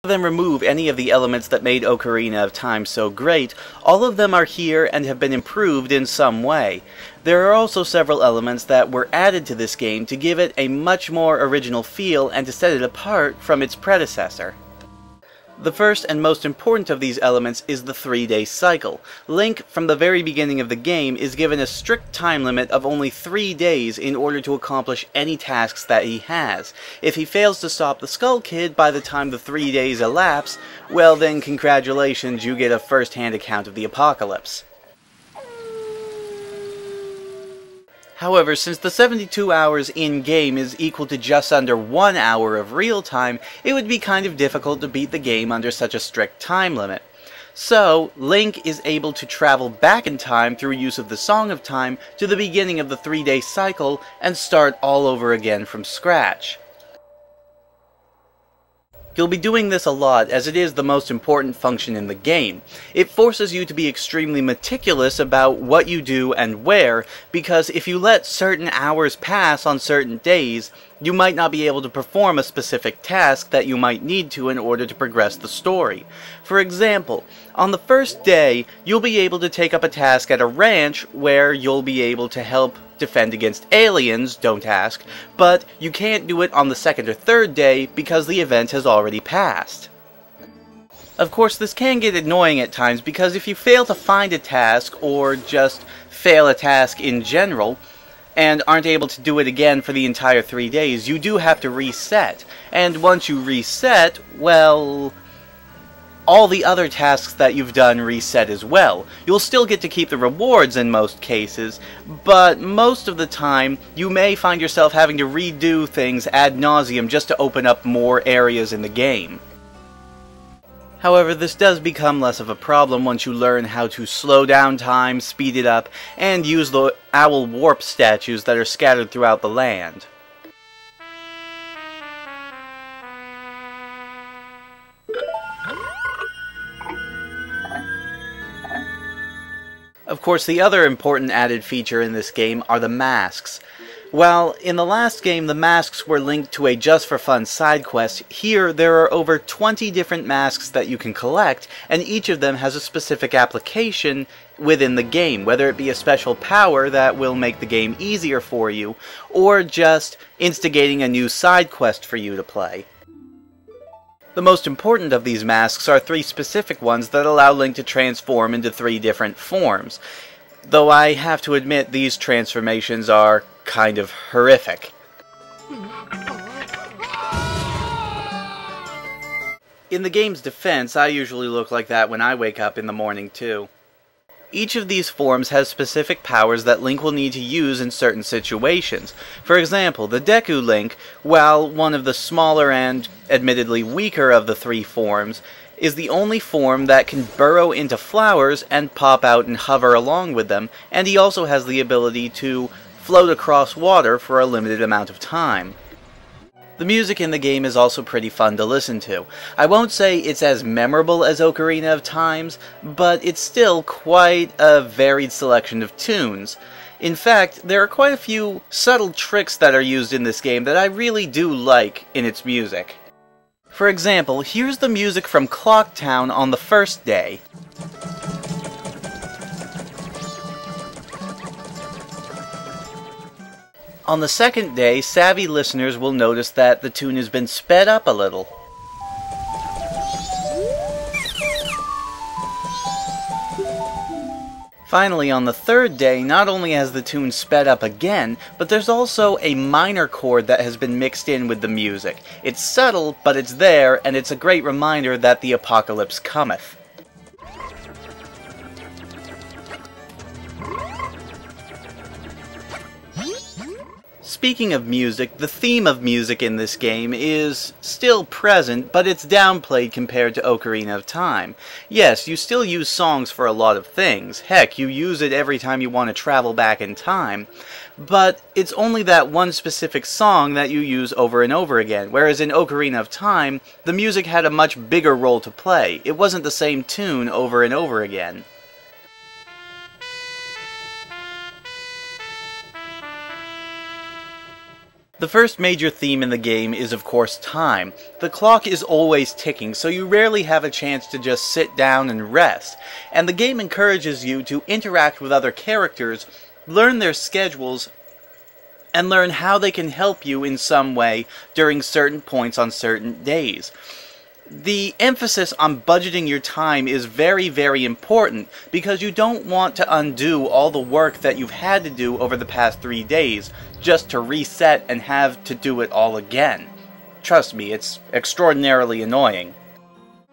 Rather than remove any of the elements that made Ocarina of Time so great, all of them are here and have been improved in some way. There are also several elements that were added to this game to give it a much more original feel and to set it apart from its predecessor. The first and most important of these elements is the 3-day cycle. Link, from the very beginning of the game, is given a strict time limit of only 3 days in order to accomplish any tasks that he has. If he fails to stop the Skull Kid by the time the 3 days elapse, well then congratulations, you get a first-hand account of the apocalypse. However, since the 72 hours in-game is equal to just under 1 hour of real time, it would be kind of difficult to beat the game under such a strict time limit. So, Link is able to travel back in time through use of the Song of Time to the beginning of the 3-day cycle and start all over again from scratch. You'll be doing this a lot, as it is the most important function in the game. It forces you to be extremely meticulous about what you do and where, because if you let certain hours pass on certain days, you might not be able to perform a specific task that you might need to in order to progress the story. For example, on the first day, you'll be able to take up a task at a ranch where you'll be able to help defend against aliens, don't ask, but you can't do it on the second or third day because the event has already passed. Of course, this can get annoying at times because if you fail to find a task, or just fail a task in general, and aren't able to do it again for the entire 3 days, you do have to reset. And once you reset, well, all the other tasks that you've done reset as well. You'll still get to keep the rewards in most cases, but most of the time you may find yourself having to redo things ad nauseum just to open up more areas in the game. However, this does become less of a problem once you learn how to slow down time, speed it up, and use the owl warp statues that are scattered throughout the land. Of course, the other important added feature in this game are the masks. While in the last game the masks were linked to a just-for-fun side quest, here there are over 20 different masks that you can collect, and each of them has a specific application within the game, whether it be a special power that will make the game easier for you, or just instigating a new side quest for you to play. The most important of these masks are 3 specific ones that allow Link to transform into 3 different forms, though I have to admit these transformations are kind of horrific. In the game's defense, I usually look like that when I wake up in the morning too. Each of these forms has specific powers that Link will need to use in certain situations. For example, the Deku Link, while one of the smaller and admittedly weaker of the 3 forms, is the only form that can burrow into flowers and pop out and hover along with them, and he also has the ability to float across water for a limited amount of time. The music in the game is also pretty fun to listen to. I won't say it's as memorable as Ocarina of Time's, but it's still quite a varied selection of tunes. In fact, there are quite a few subtle tricks that are used in this game that I really do like in its music. For example, here's the music from Clock Town on the first day. On the second day, savvy listeners will notice that the tune has been sped up a little. Finally, on the third day, not only has the tune sped up again, but there's also a minor chord that has been mixed in with the music. It's subtle, but it's there, and it's a great reminder that the apocalypse cometh. Speaking of music, the theme of music in this game is still present, but it's downplayed compared to Ocarina of Time. Yes, you still use songs for a lot of things. Heck, you use it every time you want to travel back in time. But it's only that one specific song that you use over and over again, whereas in Ocarina of Time, the music had a much bigger role to play. It wasn't the same tune over and over again. The first major theme in the game is of course time. The clock is always ticking, so you rarely have a chance to just sit down and rest, and the game encourages you to interact with other characters, learn their schedules, and learn how they can help you in some way during certain points on certain days. The emphasis on budgeting your time is very, very important because you don't want to undo all the work that you've had to do over the past 3 days just to reset and have to do it all again. Trust me, it's extraordinarily annoying.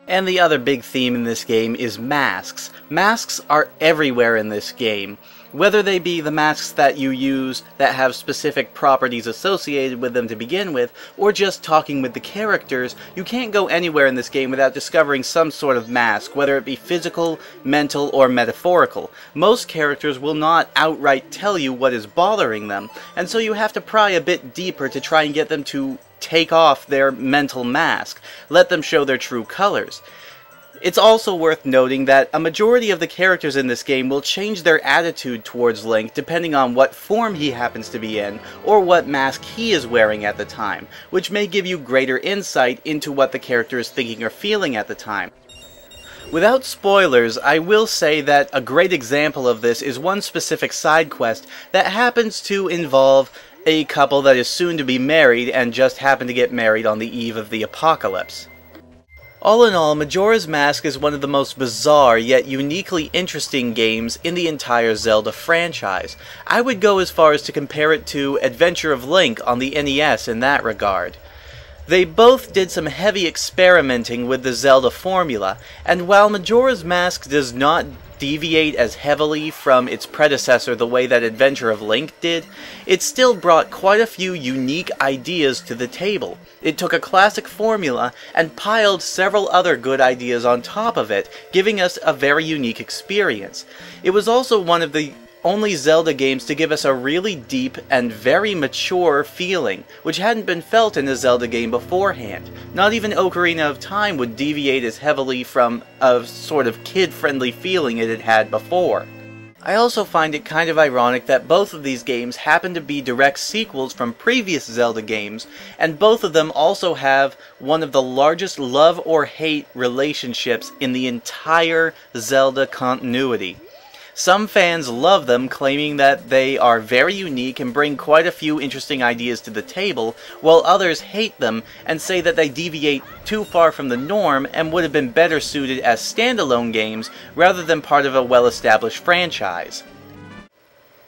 And the other big theme in this game is masks. Masks are everywhere in this game. Whether they be the masks that you use that have specific properties associated with them to begin with, or just talking with the characters, you can't go anywhere in this game without discovering some sort of mask, whether it be physical, mental, or metaphorical. Most characters will not outright tell you what is bothering them, and so you have to pry a bit deeper to try and get them to take off their mental mask, let them show their true colors. It's also worth noting that a majority of the characters in this game will change their attitude towards Link depending on what form he happens to be in, or what mask he is wearing at the time, which may give you greater insight into what the character is thinking or feeling at the time. Without spoilers, I will say that a great example of this is one specific side quest that happens to involve a couple that is soon to be married and just happen to get married on the eve of the apocalypse. All in all, Majora's Mask is one of the most bizarre yet uniquely interesting games in the entire Zelda franchise. I would go as far as to compare it to Adventure of Link on the NES in that regard. They both did some heavy experimenting with the Zelda formula, and while Majora's Mask does not deviate as heavily from its predecessor the way that Adventure of Link did, it still brought quite a few unique ideas to the table. It took a classic formula and piled several other good ideas on top of it, giving us a very unique experience. It was also one of the only Zelda games to give us a really deep and very mature feeling, which hadn't been felt in a Zelda game beforehand. Not even Ocarina of Time would deviate as heavily from a sort of kid-friendly feeling it had had before. I also find it kind of ironic that both of these games happen to be direct sequels from previous Zelda games, and both of them also have one of the largest love or hate relationships in the entire Zelda continuity. Some fans love them, claiming that they are very unique and bring quite a few interesting ideas to the table, while others hate them and say that they deviate too far from the norm and would have been better suited as standalone games rather than part of a well-established franchise.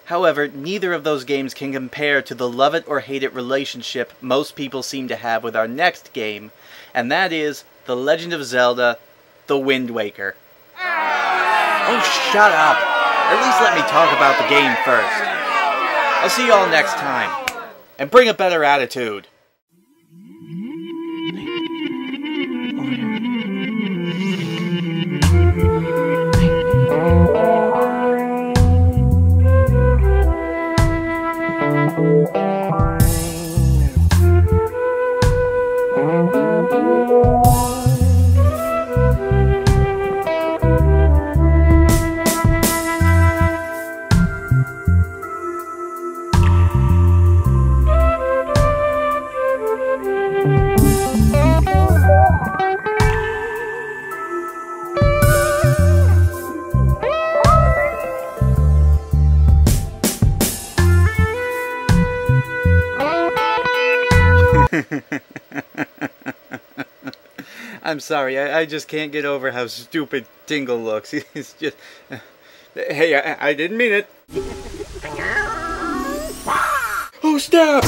However, neither of those games can compare to the love-it-or-hate-it relationship most people seem to have with our next game, and that is The Legend of Zelda: The Wind Waker. Oh, shut up! At least let me talk about the game first. I'll see you all next time. And bring a better attitude. I'm sorry, I just can't get over how stupid Tingle looks. He's just... Hey, I didn't mean it. Oh, stop!